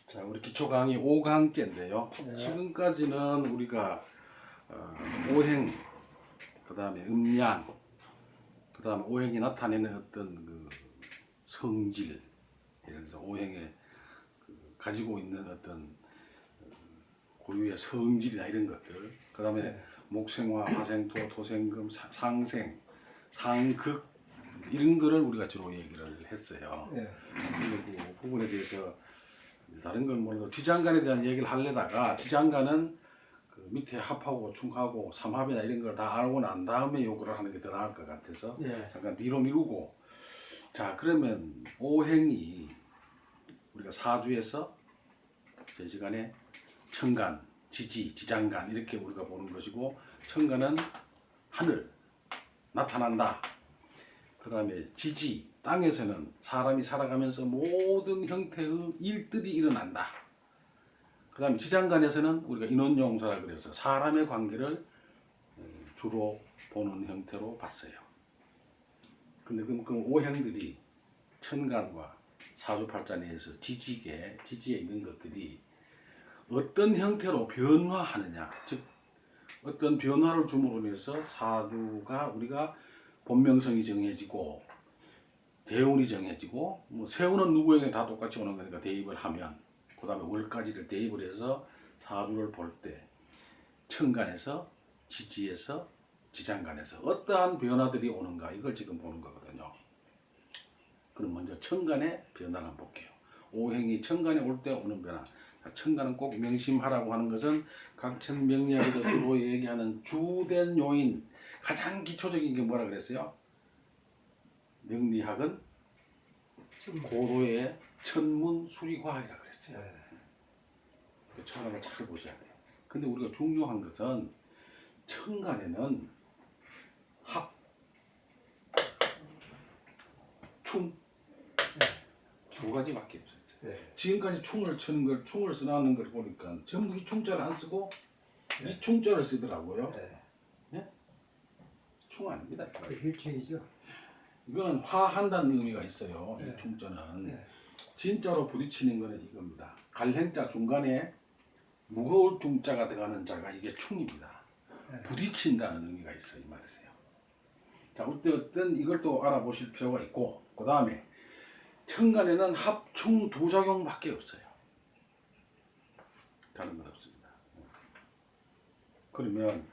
자, 우리 기초 강의 5강째인데요. 네. 지금까지는 우리가 오행, 그 다음에 음양, 그 다음에 오행이 나타내는 어떤 그 성질, 예를 들어서 오행에 가지고 있는 어떤 고유의 성질이나 이런 것들, 그 다음에 네. 목생화, 화생토, 토생금, 상생, 상극 이런 거를 우리가 주로 얘기를 했어요. 네. 그 부분에 대해서 다른 건 몰라도 지장간에 대한 얘기를 하려다가 지장간은 그 밑에 합하고 충하고 삼합이나 이런 걸 다 알고 난 다음에 요구를 하는 게 더 나을 것 같아서 네. 잠깐 뒤로 미루고, 자 그러면 오행이 우리가 사주에서 제 시간에 천간, 지지, 지장간 이렇게 우리가 보는 것이고, 천간은 하늘 나타난다. 그 다음에 지지, 땅에서는 사람이 살아가면서 모든 형태의 일들이 일어난다. 그 다음에 지장간에서는 우리가 인원용사라 그래서 사람의 관계를 주로 보는 형태로 봤어요. 근데 그 오행들이 천간과 사주팔자 내에서 지지에 있는 것들이 어떤 형태로 변화하느냐, 즉 어떤 변화를 줌으로 인해서 사주가 우리가 본명성이 정해지고 대운이 정해지고, 뭐 세운은 누구에게 다 똑같이 오는 거니까 대입을 하면, 그 다음에 월까지를 대입을 해서 사주를 볼 때 천간에서, 지지에서, 지장간에서 어떠한 변화들이 오는가, 이걸 지금 보는 거거든요. 그럼 먼저 천간의 변화를 한번 볼게요. 오행이 천간에 올 때 오는 변화. 천간은 꼭 명심하라고 하는 것은 각천명리학에서 주로 얘기하는 주된 요인, 가장 기초적인 게 뭐라 그랬어요? 명리학은 고도의 천문수리과학이라 그랬어요. 그 천간을 잘 보셔야 돼요. 근데 우리가 중요한 것은 천간에는 합, 충, 두 가지밖에 없어요. 지금까지 충을 치는 걸, 충을 써놨는 걸 보니까 전부 이 충자를 안 쓰고 이 충자를 쓰더라고요. 네? 충 아닙니다. 일충이죠. 이거는 화한다는 의미가 있어요. 이 충자는 진짜로 부딪히는 거는 이겁니다. 갈행자 중간에 무거울 중자가 들어가는 자가 이게 충입니다. 부딪힌다는 의미가 있어요, 이 말이세요. 자, 어쨌든 이걸 또 알아보실 필요가 있고, 그 다음에 천간에는 합충 두 작용밖에 없어요. 다른 건 없습니다. 그러면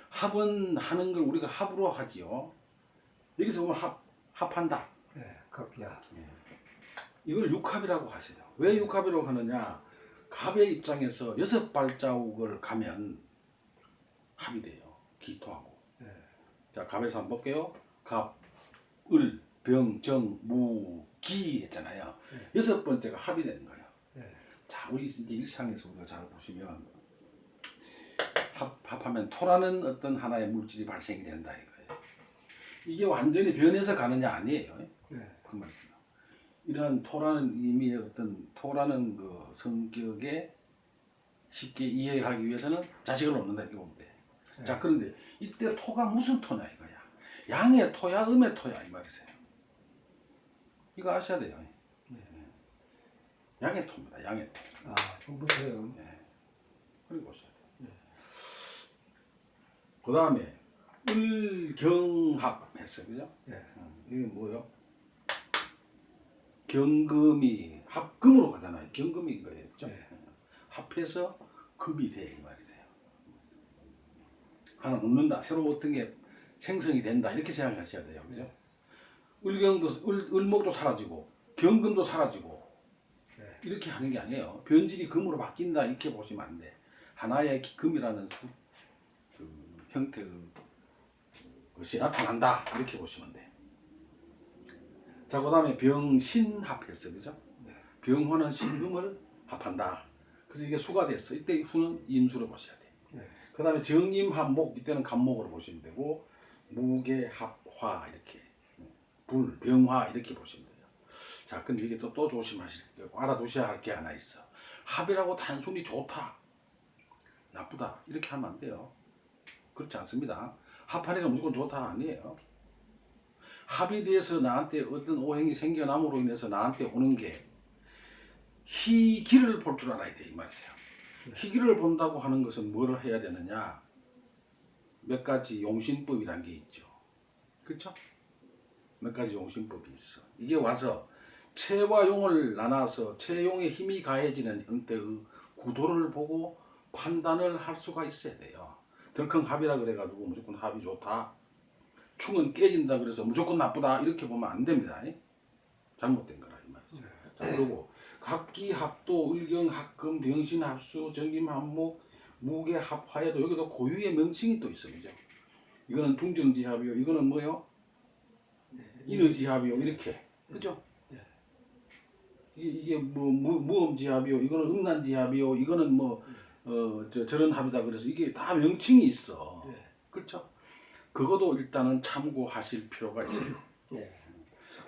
합은 하는 걸 우리가 합으로 하지요. 여기서 보면 합한다. 거기야. 이걸 육합이라고 하세요. 왜 육합이라고 하느냐? 갑의 입장에서 6발자국을 가면 합이 돼요. 기토하고. 자, 갑에서 한번 볼게요. 갑, 을, 병, 정, 무, 기 했잖아요. 6번째가 합이 되는 거예요. 자, 우리 이제 일상에서 우리가 잘 보시면 합하면 토라는 어떤 하나의 물질이 발생이 된다 이거예요. 이게 완전히 변해서 가느냐 아니에요. 그 말이죠. 이러한 토라는 의미의 어떤 토라는 그 성격에 쉽게 이해하기 위해서는 자식을 놓는다 이렇게 보면 돼. 자, 그런데 이때 토가 무슨 토냐 이거야. 양의 토야, 음의 토야 이 말이세요. 이거 아셔야 돼요. 양의 토입니다. 양의 토. 공부해요. 그리고 보셔야 돼요. 그 다음에 을경합 했어요, 그죠? 이게 뭐요? 경금이 합금으로 가잖아요. 경금이 이거예요, 그죠? 합해서 금이 돼 이 말이세요. 하나 놓는다, 새로 어떤 게 생성이 된다 이렇게 생각하셔야 돼요, 그죠? 을경도 을목도 사라지고 경금도 사라지고 이렇게 하는 게 아니에요. 변질이 금으로 바뀐다 이렇게 보시면 안 돼. 하나의 금이라는 그 형태의 것이 나타난다 이렇게 보시면 돼. 자, 그 다음에 병신합했어, 그죠? 병화는 신금을 합한다. 그래서 이게 수가 됐어. 이때 수는 인수로 보셔야 돼. 그 다음에 정임합목, 이때는 간목으로 보시면 되고, 무게합화 이렇게, 불, 병화 이렇게 보시면 돼요. 자, 근데 이게 또 조심하실 거, 알아두셔야 할 게 하나 있어. 합이라고 단순히 좋다, 나쁘다 이렇게 하면 안 돼요. 그렇지 않습니다. 합하니까 무조건 좋다 아니에요. 합에 대해서 나한테 어떤 오행이 생겨남으로 인해서 나한테 오는 게 희기를 볼 줄 알아야 돼 이 말이세요. 희기를 본다고 하는 것은 뭘 해야 되느냐? 몇 가지 용신법이란 게 있죠. 그렇죠? 몇 가지 용신법이 있어. 이게 와서 체와 용을 나눠서 체용의 힘이 가해지는 형태의 구도를 보고 판단을 할 수가 있어야 돼요. 덜컹합이라 그래가지고 무조건 합이 좋다. 충은 깨진다 그래서 무조건 나쁘다 이렇게 보면 안 됩니다. 잘못된 거라 이 말이죠. 자, 그리고 갑기합도, 을경합금, 병신합수, 정김합목, 무게합화에도 여기도 고유의 명칭이 또 있어, 그죠? 이거는 중정지합이요, 이거는 뭐요? 인의지합이요, 이렇게, 그죠? 이게 뭐 무음지합이요, 이거는 음란지합이요, 이거는 뭐 저런 합이다 그래서 이게 다 명칭이 있어, 그렇죠? 그것도 일단은 참고하실 필요가 있어요.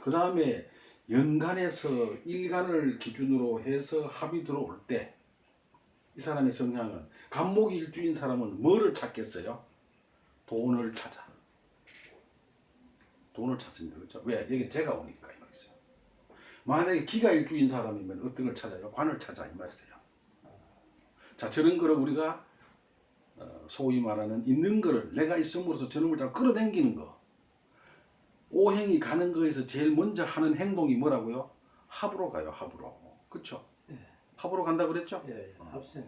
그 다음에 연간에서 일간을 기준으로 해서 합이 들어올 때 이 사람의 성향은 간목이 일주인 사람은 뭐를 찾겠어요? 돈을 찾아. 돈을 찾습니다. 그렇죠? 왜? 여기 제가 오니까 이 말이죠. 만약에 기가 일주인 사람이면 어떤 걸 찾아요? 관을 찾아 이 말이세요. 자, 저런 거를 우리가 소위 말하는 있는 거를 내가 있음으로써 저놈을 자꾸 끌어당기는 거. 오행이 가는 거에서 제일 먼저 하는 행동이 뭐라고요? 합으로 가요, 합으로. 그쵸? 합으로 간다 그랬죠? 합생.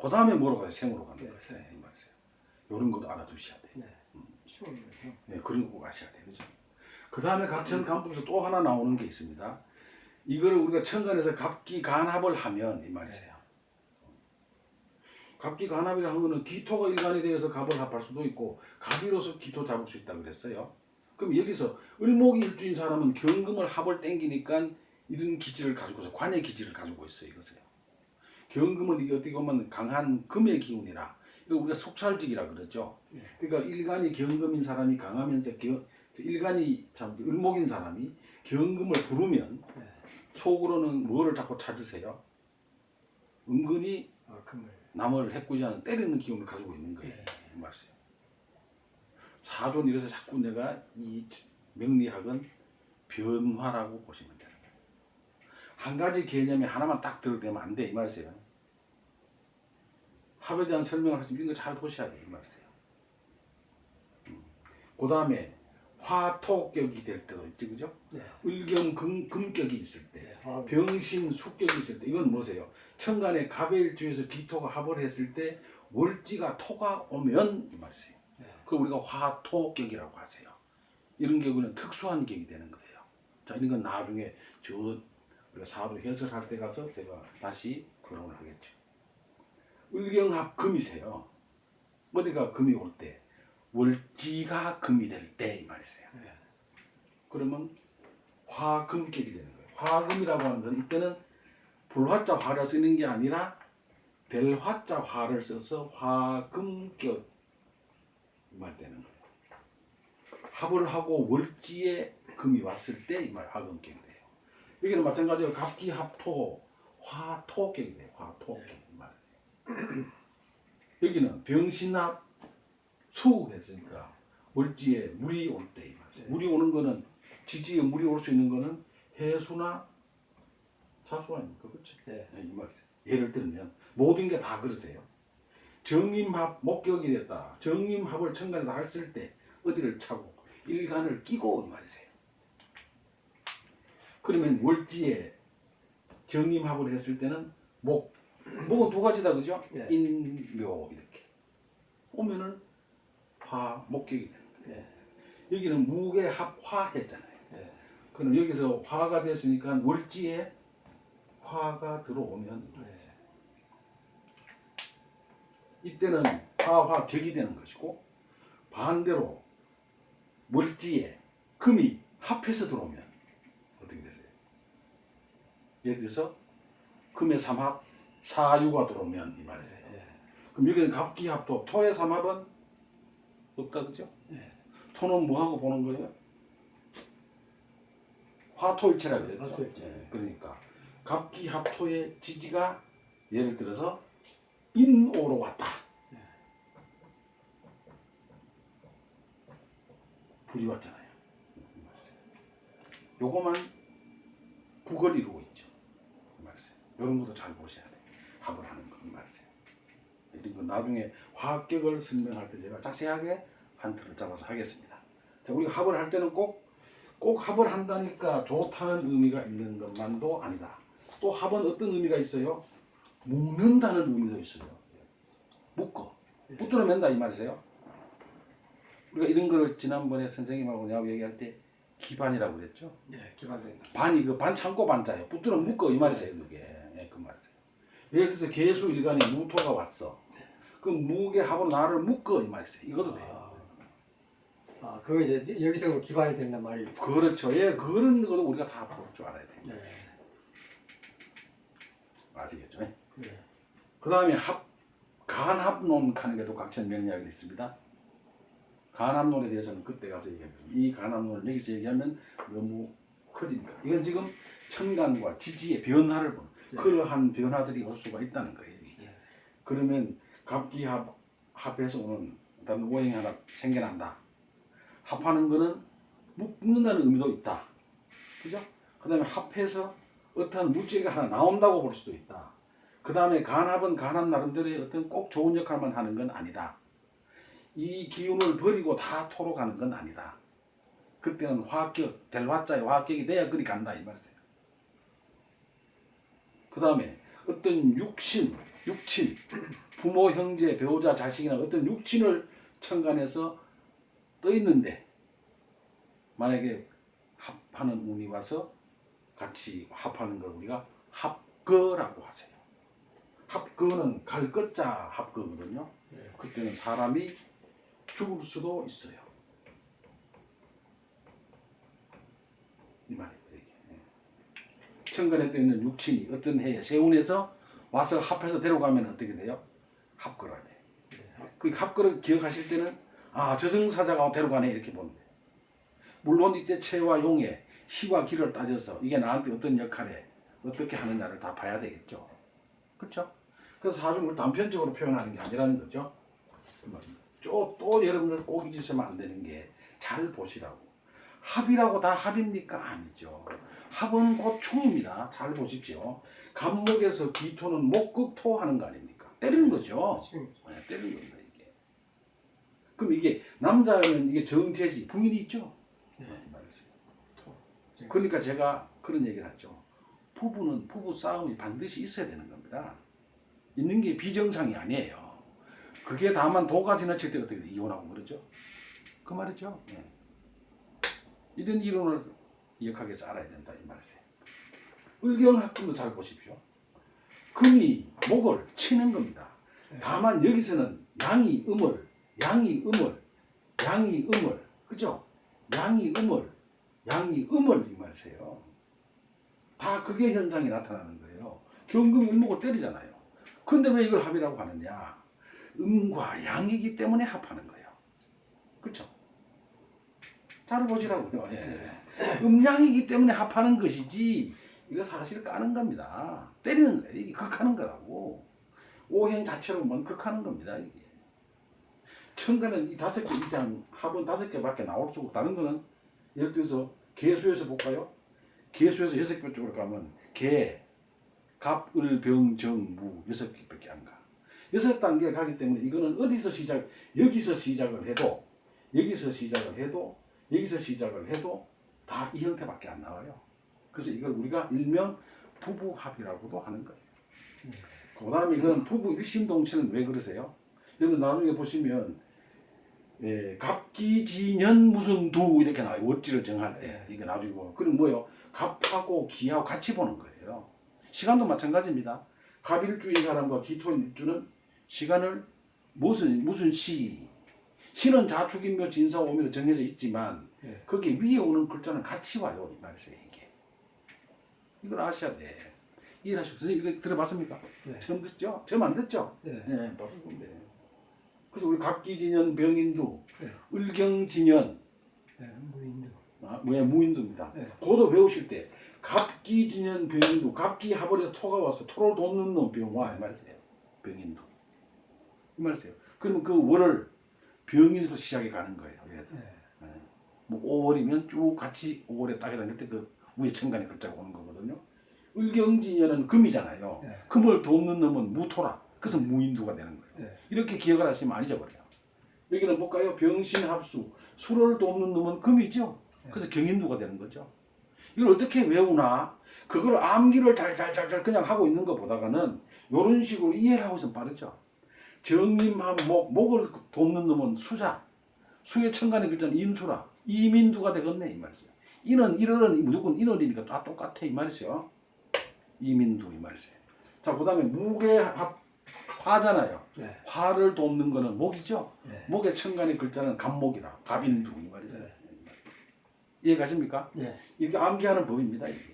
그 다음에 뭐로 가요? 생으로 간다 그랬어요. 이 말이세요. 이런 것도 알아두셔야 돼요. 추운 네, 그런 거 꼭 아셔야 돼요. 그죠? 그 다음에 각천 간법에서 또 하나 나오는 게 있습니다. 이거를 우리가 천간에서 갑기간합을 하면 이 말이세요. 갑기간합이라는 거는 기토가 일간에 대해서 갑을 합할 수도 있고 갑이로서 기토 잡을 수 있다고 그랬어요. 그럼 여기서 을목이 일주인 사람은 경금을 합을 땡기니까 이런 기질을 가지고서 관의 기질을 가지고 있어요. 이것을요. 경금은 이게 어떻게 보면 강한 금의 기운이라 이거 우리가 속살직이라 그러죠. 그러니까 일간이 경금인 사람이 강하면서 일간이 참 을목인 사람이 경금을 부르면 속으로는 뭐를 자꾸 찾으세요? 은근히 금을. 남을 해꾸지하는 때리는 기운을 가지고 있는 거예요. 이 말이에요. 사존 이래서 자꾸 내가 이 명리학은 변화라고 보시면 돼요. 한 가지 개념이 하나만 딱 들어대면 안 돼 이 말이에요. 합에 대한 설명을 하시면 이런 거 잘 보셔야 돼 이 말이에요. 그 다음에 화토격이 될 때도 있지, 그죠? 을경금격이 있을 때, 병신 숙격이 있을 때, 이건 뭐세요? 천간에 갑일주에서 기토가 합을 했을 때 월지가 토가 오면 이 말이에요. 그 우리가 화토격이라고 하세요. 이런 경우는 특수한 격이 되는 거예요. 자, 이런 건 나중에 우리가 사도 해설할 때 가서 제가 다시 거론을 하겠죠. 을경합금이세요. 어디가 금이 올 때? 월지가 금이 될 때 이 말이세요. 그러면 화금격이 되는 거예요. 화금이라고 하는 건 이때는 불화자 화를 쓰는 게 아니라 될 화자 화를 써서 화금격 이 말 되는 거예요. 합을 하고 월지에 금이 왔을 때 이 말 화금격이 돼요. 여기는 마찬가지로 갑기합토 화토격이 돼요. 화토격 이 말이에요. 여기는 병신합 수했으니까 월지에 물이 올 때 이 말이에요. 물이 오는 거는 지지에 물이 올 수 있는 거는 해수나 자수 아닙니까? 그렇죠? 이 말이에요. 예를 들면 모든 게 다 그러세요. 정임합 목격이 됐다. 정임합을 천간에서 했을 때 어디를 차고 일간을 끼고 이 말이세요. 그러면 월지에 정임합을 했을 때는 목은 두 가지다, 그죠? 인묘 이렇게 오면은 화 목격이 되는 거예요. 여기는 무게합 화 했잖아요. 그럼 여기서 화가 됐으니까 월지에 화가 들어오면 이때는 화격이 되는 것이고 반대로 월지에 금이 합해서 들어오면 어떻게 되세요? 예를 들어서 금의 삼합 사유가 들어오면 이 말이세요. 그럼 여기는 갑기합도 토의 삼합은 없다, 그죠? 토는 뭐하고 보는 거예요? 화토일체라고 그랬죠. 화토일체. 그러니까 갑기합토의 지지가 예를 들어서 인오로 왔다. 불이 왔잖아요. 요거만 국을 이루고 있죠. 그 말이에요. 이런 것도 잘 보셔야 돼. 합을 하는 거 말이세요. 이런 거 나중에 화학격을 설명할 때 제가 자세하게 한 틀을 잡아서 하겠습니다. 자, 우리가 합을 할 때는 꼭 합을 한다니까 좋다는 의미가 있는 것만도 아니다. 또 합은 어떤 의미가 있어요? 묶는다는 의미도 있어요. 묶어. 붙들어 맨다 이 말이세요. 우리가 이런 거를 지난번에 선생님하고 내가 얘기할 때 기반이라고 그랬죠. 예, 기반된다. 반이 그 반 창고 반자예요. 붙들어 묶어 이 말이세요. 그게 그 말이세요. 예를 들어서 개수 일간에 무토가 왔어. 그 무게 합으로 나를 묶어 이 말이세요. 이것도 돼요. 그거 이제 여기서 기반이 된단 말이에요. 그렇죠. 예, 그런 것도 우리가 다 볼 줄 알아야 돼요. 네. 아시겠죠? 그래. 그 다음에 간합론 하는 게 독학천 명리학이 있습니다. 간합론에 대해서는 그때 가서 얘기하겠습니다. 이 간합론을 여기서 얘기하면 너무 커지니까. 이건 지금 천간과 지지의 변화를 보는 그러한 변화들이 올 수가 있다는 거예요. 그러면 갑기합에서 오는 다른 오행이 하나 생겨난다. 합하는 거는 묶는다는 의미도 있다. 그죠? 그 다음에 합해서 어떠한 물질이 하나 나온다고 볼 수도 있다. 그 다음에 간합은 간합 나름대로의 어떤 꼭 좋은 역할만 하는 건 아니다. 이 기운을 버리고 다 토로 가는 건 아니다. 그때는 화학격, 될 화자의 화학격이 돼야 그리 간다 이 말이에요. 그 다음에 어떤 육친, 부모, 형제, 배우자, 자식이나 어떤 육친을 천간에서 떠 있는데 만약에 합하는 운이 와서 같이 합하는 걸 우리가 합거라고 하세요. 합거는 갈 것자 합거거든요. 그때는 사람이 죽을 수도 있어요. 이 말이에요. 천간에 떠 있는 육친이 어떤 해에 세운에서 와서 합해서 데려가면 어떻게 돼요? 합거라 돼. 그 합거를 기억하실 때는 저승사자가 데려가네 이렇게 보면 돼요. 물론 이때 채와 용의 희와 기를 따져서 이게 나한테 어떤 역할에 어떻게 하느냐를 다 봐야 되겠죠. 그렇죠? 그래서 사중을 단편적으로 표현하는 게 아니라는 거죠. 또 여러분들 꼭 잊으시면 안 되는 게 잘 보시라고. 합이라고 다 합입니까? 아니죠. 합은 곧 총입니다. 잘 보십시오. 갑목에서 기토는 목극토 하는 거 아닙니까? 때리는 거죠. 네, 때리는 겁니다. 이게. 그럼 이게 남자는 이게 정제지 부인이 있죠. 그러니까 제가 그런 얘기를 하죠. 부부 싸움이 반드시 있어야 되는 겁니다. 있는 게 비정상이 아니에요. 그게 다만 도가 지나칠 때 어떻게 이혼하고 그러죠? 그 말이죠. 네. 이런 이론을 기억하기 위해서 알아야 된다 이 말이세요. 을경합금도 잘 보십시오. 금이 목을 치는 겁니다. 다만 여기서는 양이 음을, 그죠? 양이 음을 이 말이세요. 다 그게 현상이 나타나는 거예요. 경금이 을목을 때리잖아요. 근데 왜 이걸 합이라고 하느냐? 음과 양이기 때문에 합하는 거예요. 그렇죠? 잘 보시라고요. 음양이기 때문에 합하는 것이지 이거 사실 까는 겁니다. 때리는 거예요. 이게 극하는 거라고. 오행 자체로만 극하는 겁니다. 이게. 천간은 이 5개 이상 합은 5개밖에 나올 수 없고 다른 거는 예를 들어서 개수에서 볼까요? 개수에서 6개 쪽으로 가면 개, 갑, 을, 병, 정, 무 6개밖에 안 가. 6단계를 가기 때문에 이거는 여기서 시작을 해도 다 이 형태밖에 안 나와요. 그래서 이걸 우리가 일명 부부합이라고도 하는 거예요. 그 다음에 이건 부부 일심동체는 왜 그러세요? 여러분 나중에 보시면 갑기진년 무슨 두 이렇게 나와요. 월지를 정할 때 이게 나중에 보면 그럼 뭐예요? 갑하고 기하고 같이 보는 거예요. 시간도 마찬가지입니다. 갑일주인 사람과 기토일주는 시간을 무슨 시는 자축인묘 진사오미로 정해져 있지만 거기 위에 오는 글자는 같이 와요. 이 말이세요. 이게 이걸 아셔야 돼. 이해하시고 선생님 이거 들어봤습니까? 네. 처음 듣죠? 처음 안 듣죠? 네. 바로 그건데. 그래서 우리 갑기진년 병인두, 네. 을경진년, 무인도. 무인두입니다. 네. 그것도 배우실 때 갑기진년 병인두, 갑기 합을해서 토가 와서 토를 돋는 놈 병화 이 말이세요. 병인두 이 말이세요. 그러면 그 월을 병인으로 시작해 가는 거예요. 뭐 5월이면 쭉 같이 5월에 딱이다 그때 그 위에 천간에 글자가 오는 거거든요. 을경진년은 금이잖아요. 네. 금을 돕는 놈은 무토라. 그래서 무인두가 되는 거예요. 네. 이렇게 기억을 하시면 안 잊어버려요. 여기는 볼까요? 병신합수. 수를 돕는 놈은 금이죠. 그래서 경인두가 되는 거죠. 이걸 어떻게 외우나? 그걸 암기를 잘 그냥 하고 있는 것보다는 이런 식으로 이해를 하고 있으면 빠르죠. 정임한 목을 돕는 놈은 수자. 수의 천간의 글자는 임수라. 이민두가 되겠네 이 말이죠. 인은 일은 무조건 인월이니까 다 똑같아 이 말이죠. 이민두 이 말이죠. 자, 그다음에 무게합 화잖아요. 네. 화를 돕는 거는 목이죠. 네. 목의 천간의 글자는 갑목이라 갑인두 이 말이죠. 네. 이해가십니까? 네. 이렇게 암기하는 법입니다. 이게.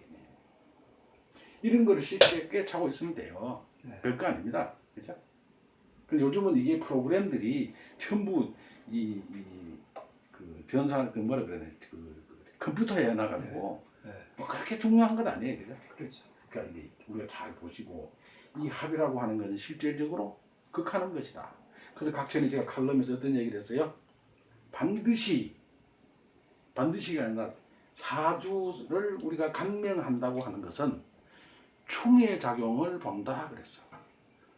이런 거를 쉽게 꿰차고 있으면 돼요. 네. 별거 아닙니다. 그죠? 그리고 요즘은 이게 프로그램들이 전부 그 전산 그 뭐라 그러네 그 컴퓨터에 나가지고 네. 뭐 그렇게 중요한 건 아니에요. 그죠? 그렇죠. 그러니까 이게 우리가 잘 보시고 이 합이라고 하는 것은 실질적으로 극하는 것이다. 그래서 각천이 제가 칼럼에서 어떤 얘기를 했어요? 반드시가 아니라 사주를 우리가 강명한다고 하는 것은 충의 작용을 본다 그랬어.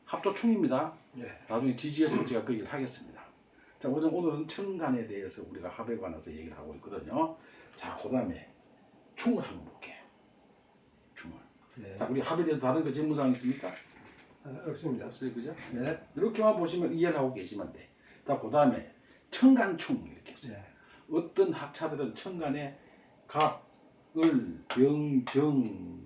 합도 충입니다. 네. 나중에 지지에서 제가 그 얘기를 하겠습니다. 자, 오늘은 천간에 대해서 우리가 합에 관해서 얘기를 하고 있거든요. 자, 그 다음에 충을 한번 볼게요. 충을. 네. 자, 우리 합에 대해서 다른 거 질문사항 있습니까? 없습니다. 없어요, 그죠? 네. 이렇게만 보시면 이해를 하고 계시면 돼. 자, 그 다음에 천간충 이렇게 했어요. 네. 어떤 학자들은 천간에 갑, 을, 병, 정,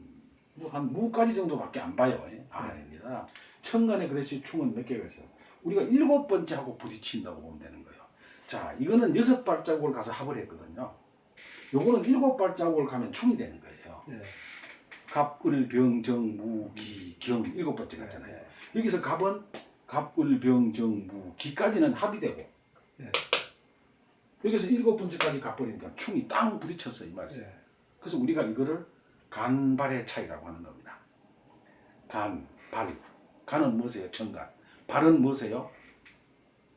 한 무까지 정도밖에 안 봐요. 아닙니다. 천간에 그 대신 충은 몇 개가 있어요. 우리가 7번째 하고 부딪힌다고 보면 되는 거예요. 자, 이거는 6발자국을 가서 합을 했거든요. 요거는 7발자국을 가면 충이 되는 거예요. 네. 갑, 을, 병, 정, 무, 기, 경 7번째 갔잖아요. 네. 여기서 갑은 갑, 을, 병, 정, 무, 기까지는 합이 되고 네. 여기서 7번째까지 가버리니까 충이 땅 부딪혔어요. 이 말이에요. 네. 그래서 우리가 이거를 간발의 차이라고 하는 겁니다. 간, 발. 간은 뭐세요? 천간. 발은 뭐세요?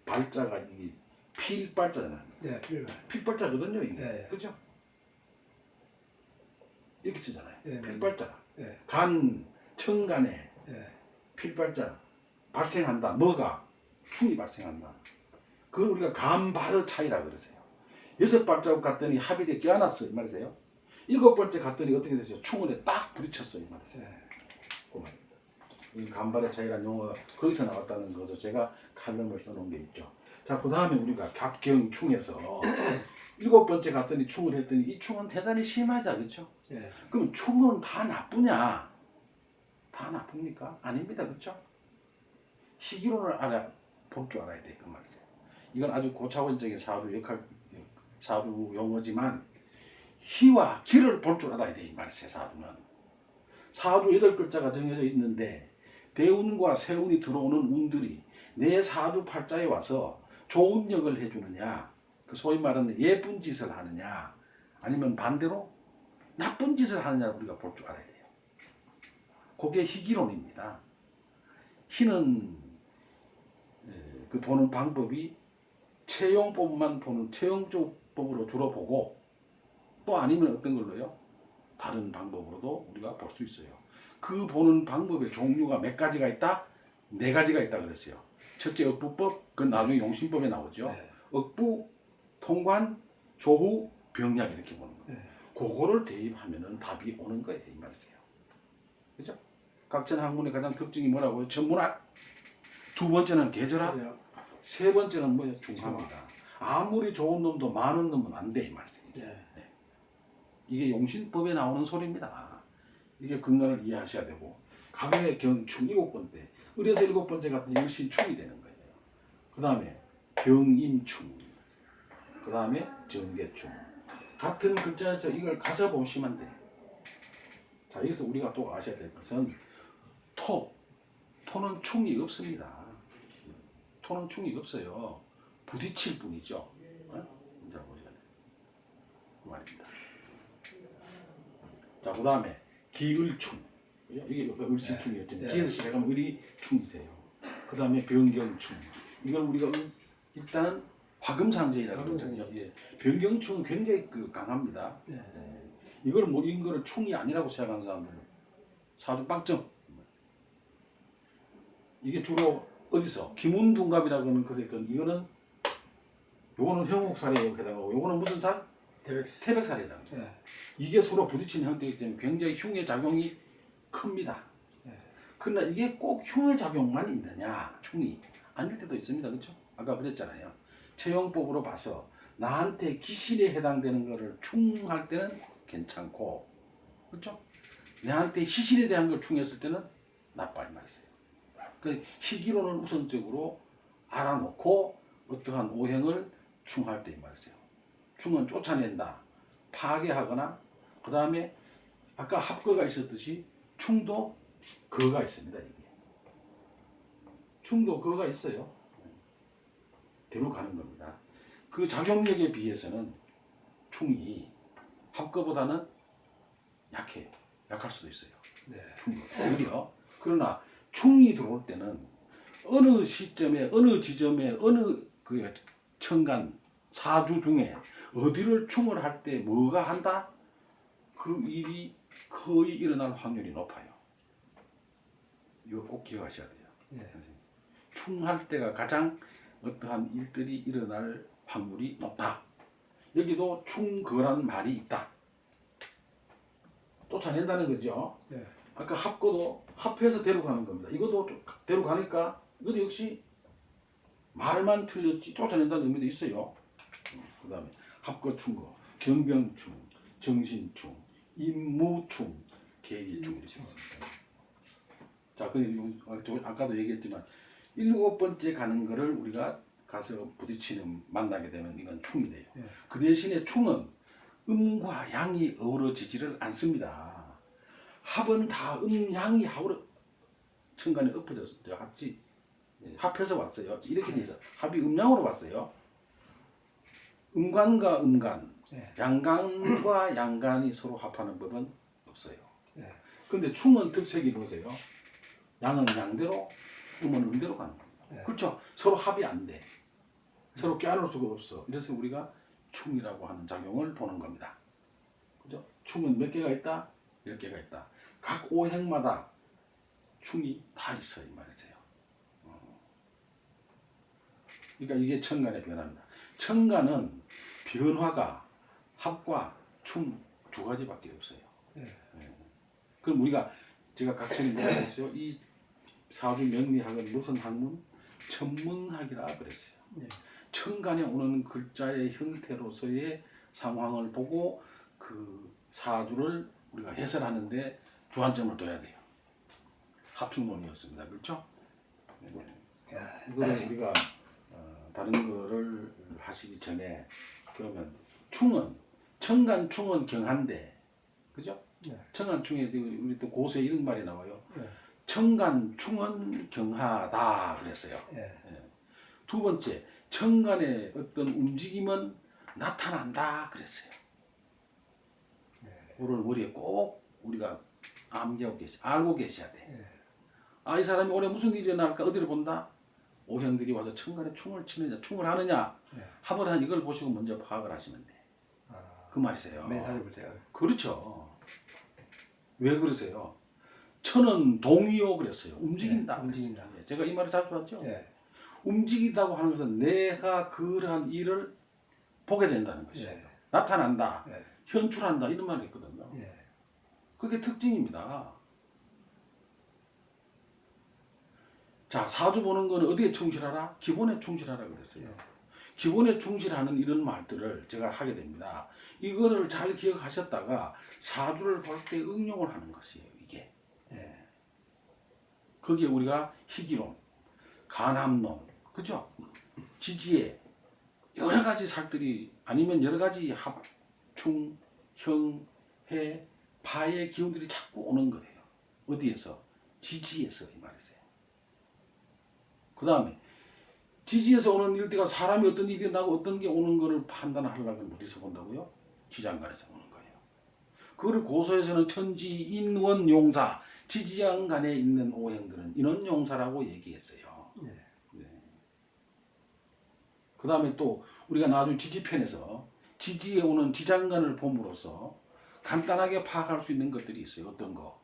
발자가 이게 필발자잖아요. 네. 필발자거든요. 이게. 네. 그죠? 이렇게 쓰잖아요. 네. 필발자. 네. 간, 천간에 네. 필발자 발생한다. 뭐가? 충이 발생한다. 그걸 우리가 간발의 차이라 그러세요. 6발자국 갔더니 합이 돼 껴안았어. 이 말이세요. 7번째 갔더니 어떻게 됐어요? 충원에 딱 부딪혔어요. 이 말이세요. 네. 그 말입니다. 이 간발의 차이라는 용어가 거기서 나왔다는 거죠. 제가 칼럼을 써놓은 게 있죠. 자, 그 다음에 우리가 갑경충에서 7번째 갔더니 충을 했더니 이 충은 대단히 심하지 않겠죠? 네. 그럼 충은 다 나쁘냐? 다 나쁩니까? 아닙니다. 그렇죠? 희기론을 볼 줄 알아야 돼. 그 말이세요. 이건 아주 고차원적인 사주 용어지만 희와 기를 볼 줄 알아야 돼. 이 말이세요. 사주는. 사주 8글자가 정해져 있는데 대운과 세운이 들어오는 운들이 내 사주 팔자에 와서 좋은 역을 해주느냐, 그 소위 말하는 예쁜 짓을 하느냐, 아니면 반대로 나쁜 짓을 하느냐를 우리가 볼 줄 알아야 돼요. 그게 희기론입니다. 희는 그 보는 방법이 채용법만 보는 채용법으로 주로 보고 또 아니면 어떤 걸로요? 다른 방법으로도 우리가 볼 수 있어요. 그 보는 방법의 종류가 몇 가지가 있다? 4가지가 있다 그랬어요. 첫째 억부법, 그건 나중에 용신법에 나오죠. 네. 억부, 통관, 조후, 병약 이렇게 보는 거예요. 네. 그거를 대입하면은 답이 오는 거예요. 이 말이세요. 그죠? 각천 학문의 가장 특징이 뭐라고요? 천문학. 2번째는 계절학. 네. 3번째는 뭐예요? 중합니다. 아무리 좋은 놈도 많은 놈은 안 돼. 이 말이세요. 네. 이게 용신법에 나오는 소리입니다. 이게 근간을 이해하셔야 되고 갑의 경충 7번째, 을에서 7번째 같은 일신충이 되는 거예요. 그 다음에 병임충, 그 다음에 정계충. 같은 글자에서 이걸 가서 보시면 돼. 자, 여기서 우리가 또 아셔야 될 것은 토는 충이 없습니다. 토는 충이 없어요. 부딪힐 뿐이죠. 자, 보셔야 돼요. 그 말입니다. 자, 그 다음에 기을충. 이게 을신충이었죠. 네. 기에서 시작하면 을이 충이세요. 그 다음에 병경충. 이걸 우리가 일단 화금상제이라고 그러잖아요. 예. 병경충은 굉장히 강합니다. 네. 이걸 뭐 이거를 충이 아니라고 생각하는 사람들은 사주 빵점. 이게 주로 어디서 김운둔갑이라고 하는 것에 이거는 요거는 형옥살에 해당하고 요거는 무슨 살? 태백살에 해당합니다. 예. 이게 서로 부딪히는 형태이기 때문에 굉장히 흉의 작용이 큽니다. 예. 그러나 이게 꼭 흉의 작용만 있느냐? 충이 아닐 때도 있습니다. 그렇죠? 아까 그랬잖아요. 채용법으로 봐서 나한테 기신에 해당되는 거를 충할 때는 괜찮고, 그렇죠? 내한테 희신에 대한 걸 충했을 때는 나빠 이 말이세요. 그 희기론을 우선적으로 알아놓고 어떠한 오행을 충할 때 이 말이세요. 충은 쫓아낸다, 파괴하거나, 그 다음에 아까 합거가 있었듯이 충도 거가 있습니다. 이게 충도 거가 있어요. 대로 가는 겁니다. 그 작용력에 비해서는 충이 합거보다는 약해요. 약할 수도 있어요. 네. 충이 오히려. 그러나 충이 들어올 때는 어느 시점에 어느 지점에 어느 그 천간 사주 중에 어디를 충을 할 때 뭐가 한다? 그 일이 거의 일어날 확률이 높아요. 이거 꼭 기억하셔야 돼요. 예. 충할 때가 가장 어떠한 일들이 일어날 확률이 높다. 여기도 충거라는 말이 있다. 쫓아낸다는 거죠. 예. 아까 합거도 합해서 데려가는 겁니다. 이것도 데려가니까 이것도 역시 말만 틀렸지 쫓아낸다는 의미도 있어요. 그 다음에 합거 충거, 경병충, 정신충, 임무충, 계기충 이렇게 있습니다. 자, 아까도 얘기했지만 1, 7번째 가는 거를 우리가 가서 부딪히는 만나게 되면 이건 충이 돼요. 예. 그 대신에 충은 음과 양이 어우러지지를 않습니다. 합은 다 양이 천간에 엎어져서 합지 합해서 왔어요. 이렇게 돼서 합이 음양으로 왔어요. 음간과 음간, 예. 양간과 양간이 서로 합하는 법은 없어요. 예. 근데 충은 특색이 보세요. 양은 양대로, 음은 음대로 가는 겁니다. 예. 그렇죠? 서로 합이 안 돼. 서로 껴안을 수가 없어. 이래서 우리가 충이라고 하는 작용을 보는 겁니다. 그죠? 충은 몇 개가 있다? 10개가 있다. 각 오행마다 충이 다 있어 이 말이세요. 그러니까 이게 천간의 변화입니다. 천간은 변화가 합과 충 두 가지밖에 없어요. 예. 그럼 우리가 제가 각설이 뭐라 했어요? 이 사주 명리학은 무슨 학문? 천문학이라 그랬어요. 예. 천간에 오는 글자의 형태로서의 상황을 보고 그 사주를 우리가 해설하는데 주안점을 둬야 돼요. 합충론이었습니다. 그렇죠? 이거를 우리가 다른 거를 하시기 전에 그러면 충은 천간 충은 경한데, 그죠? 네. 천간 충에 우리 또 고수에 이런 말이 나와요. 예. 천간 충은 경하다 그랬어요. 예. 두 번째, 천간의 어떤 움직임은 나타난다 그랬어요. 그걸 머리에 꼭 우리가 알고 계셔야 돼. 예. 아, 이 사람이 올해 무슨 일이 일어날까 어디를 본다? 오형들이 와서 천간에 충을 치느냐, 충을 하느냐, 예. 합을 한 이걸 보시고 먼저 파악을 하시면 돼. 그 말이세요. 매사를 볼 때요. 그렇죠. 왜 그러세요? 천은 동이요 그랬어요. 움직인다. 네, 움직인다. 그랬어요. 제가 이 말을 자주 하죠. 예. 움직이다고 하는 것은 내가 그러한 일을 보게 된다는 것이에요. 예. 나타난다, 예. 현출한다 이런 말이 있거든요. 예. 그게 특징입니다. 자, 사주 보는 거는 어디에 충실하라? 기본에 충실하라 그랬어요. 예. 기본에 충실하는 이런 말들을 제가 하게 됩니다. 이거를 잘 기억하셨다가 사주를 볼 때 응용을 하는 것이에요. 이게. 예. 거기에 우리가 희기론, 간합론, 그죠? 지지에 여러 가지 살들이 아니면 여러 가지 합, 충, 형, 해, 파의 기운들이 자꾸 오는 거예요. 어디에서? 지지에서 이 말이세요. 그 다음에 지지에서 오는 일대가 사람이 어떤 일이 나고 어떤 게 오는 거를 판단하려면 어디서 본다고요? 지장간에서 오는 거예요. 그거를 고서에서는 천지, 인원, 용사, 지지장간에 있는 오행들은 인원용사라고 얘기했어요. 예. 네. 그 다음에 또 우리가 나중에 지지편에서 지지에 오는 지장간을 봄으로써 간단하게 파악할 수 있는 것들이 있어요. 어떤 거?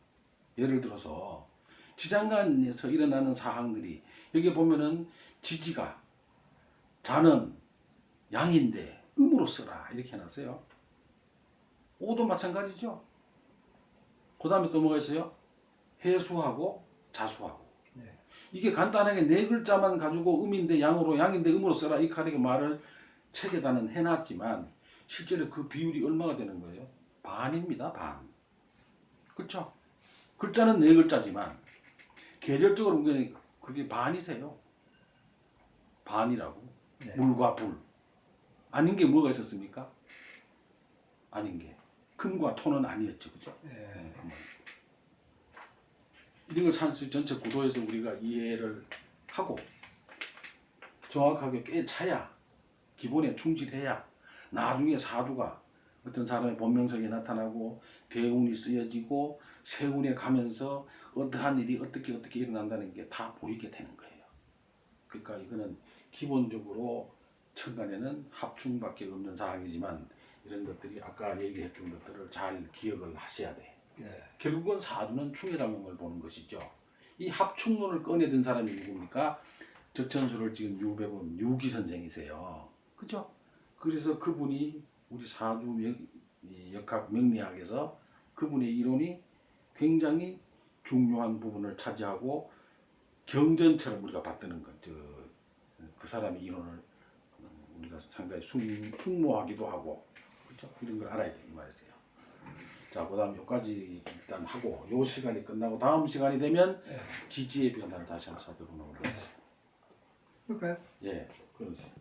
예를 들어서 지장간에서 일어나는 사항들이 여기 보면은 지지가 자는 양인데 음으로 써라 이렇게 해놨어요. 오도 마찬가지죠. 그 다음에 또 뭐가 있어요? 해수하고 자수하고. 네. 이게 간단하게 네 글자만 가지고 음인데 양으로 양인데 음으로 써라 이 카드가 말을 책에다는 해놨지만 실제로 그 비율이 얼마가 되는 거예요? 반입니다. 반. 그렇죠? 글자는 네 글자지만 계절적으로 그게 반이세요. 반이라고. 네. 물과 불. 아닌 게 뭐가 있었습니까? 아닌 게. 금과 토는 아니었죠. 그죠? 네. 이런 걸 산수 전체 구도에서 우리가 이해를 하고 정확하게 꿰차야 기본에 충실해야 나중에 사주가 어떤 사람의 본명성이 나타나고 대운이 쓰여지고 세운에 가면서 어떠한 일이 어떻게 일어난다는 게 다 보이게 되는 거예요. 그러니까 이거는 기본적으로 천간에는 합충밖에 없는 사항이지만 이런 것들이 아까 얘기했던 것들을 잘 기억을 하셔야 돼. 네. 결국은 사주는 충의 작용을 보는 것이죠. 이 합충론을 꺼내든 사람이 누굽니까? 적천수를 지금 유배본 유기 선생이세요. 그죠? 그래서 그분이 우리 사주 역학 명리학에서 그분의 이론이 굉장히 중요한 부분을 차지하고 경전처럼 우리가 받드는 것. 그 사람의 이론을 우리가 상당히 숙모하기도 하고 그렇죠? 이런 걸 알아야 돼 이 말이세요. 자, 그다음 여기까지 일단 하고 요 시간이 끝나고 다음 시간이 되면 지지의 변화를 다시 한번 살펴보는 걸로 하겠습니다. 그럴까요? 예, 그러세요.